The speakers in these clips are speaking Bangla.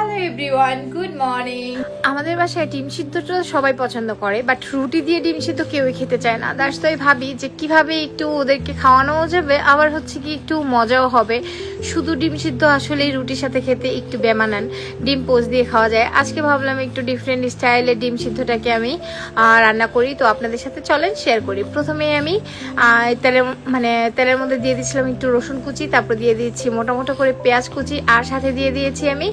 Hello everyone, good morning. আমাদের বাসায় ডিম সিদ্ধটা সবাই পছন্দ করে, বাট রুটি দিয়ে ডিম সিদ্ধ কেউই খেতে চায় না। দ্যাটস তাই ভাবি যে কিভাবে একটু ওদেরকে খাওয়ানোও যাবে, আবার হচ্ছে কি একটু মজাও হবে। শুধু ডিম সিদ্ধ আসলে রুটির সাথে খেতে একটু বেমানান, ডিম পোস্ট দিয়ে খাওয়া যায়। আজকে ভাবলাম একটু ডিফারেন্ট স্টাইলে ডিম সিদ্ধটাকে আমি রান্না করি, তো আপনাদের সাথে চলেন শেয়ার করি। প্রথমে আমি তেলের মধ্যে দিয়ে দিয়েছিলাম একটু রসুন কুচি, তারপর দিয়ে দিয়েছি মোটা মোটা করে পেঁয়াজ কুচি, আর সাথে দিয়ে দিয়েছি আমি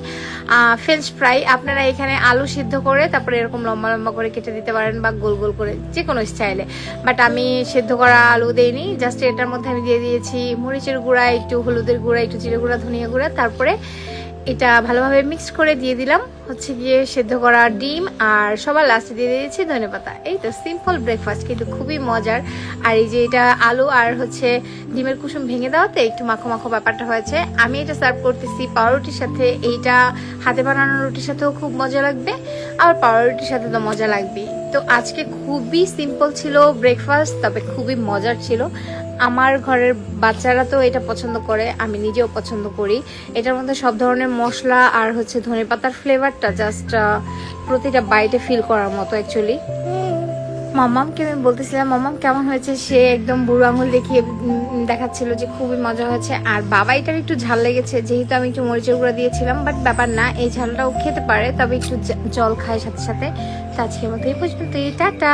ফ্রেঞ্চ ফ্রাই। আপনারা এখানে আলু সিদ্ধ করে তারপরে এরকম লম্বা লম্বা করে কেটে দিতে পারেন বা গোল গোল করে, যে কোনো স্টাইলে। বাট আমি সিদ্ধ করা আলু দেইনি, জাস্ট এটার মধ্যে আমি দিয়ে দিয়েছি মরিচের গুঁড়া, একটু হলুদের গুঁড়া, একটু জিরে গুঁড়া, ধনিয়া গুঁড়া, তারপরে এটা ভালোভাবে মিক্স করে দিয়ে দিলাম হচ্ছে গিয়ে সেদ্ধ করা ডিম, আর সবার লাস্টে দিয়ে দিয়েছি ধনেপাতা। এই তো সিম্পল ব্রেকফাস্ট, কিন্তু খুবই মজার। আর এই যে এটা আলু আর হচ্ছে ডিমের কুসুম ভেঙে দেওয়াতে একটু মাখো মাখো ব্যাপারটা হয়েছে। আমি এটা সার্ভ করতেছি পাউরুটির সাথে। এইটা হাতে বানানো রুটির সাথেও খুব মজা লাগবে, আর পাউরুটির সাথে তো মজা লাগবেই। তো আজকে খুবই সিম্পল ছিল ব্রেকফাস্ট, তবে খুবই মজার ছিল। আমার ঘরের বাচ্চারা তো এটা পছন্দ করে, আমি নিজেও পছন্দ করি। এটার মধ্যে সব ধরনের মশলা আর হচ্ছে ধনেপাতার ফ্লেভারটা জাস্ট প্রতিটা বাইটে ফিল করার মতো অ্যাকচুয়ালি। মাম্মামকে আমি বলতেছিলাম মাম্মাম কেমন হয়েছে, সে একদম বুড়ো আঙুল দেখিয়ে দেখাচ্ছিল যে খুবই মজা হয়েছে। আর বাবা এটার একটু ঝাল লেগেছে, যেহেতু আমি একটু মরিচের গুঁড়া দিয়েছিলাম, বাট ব্যাপার না, এই ঝালটাও খেতে পারে, তবে একটু জল খায় সাথে সাথে। তো আজকের মতো এই পর্যন্তই, টাটা।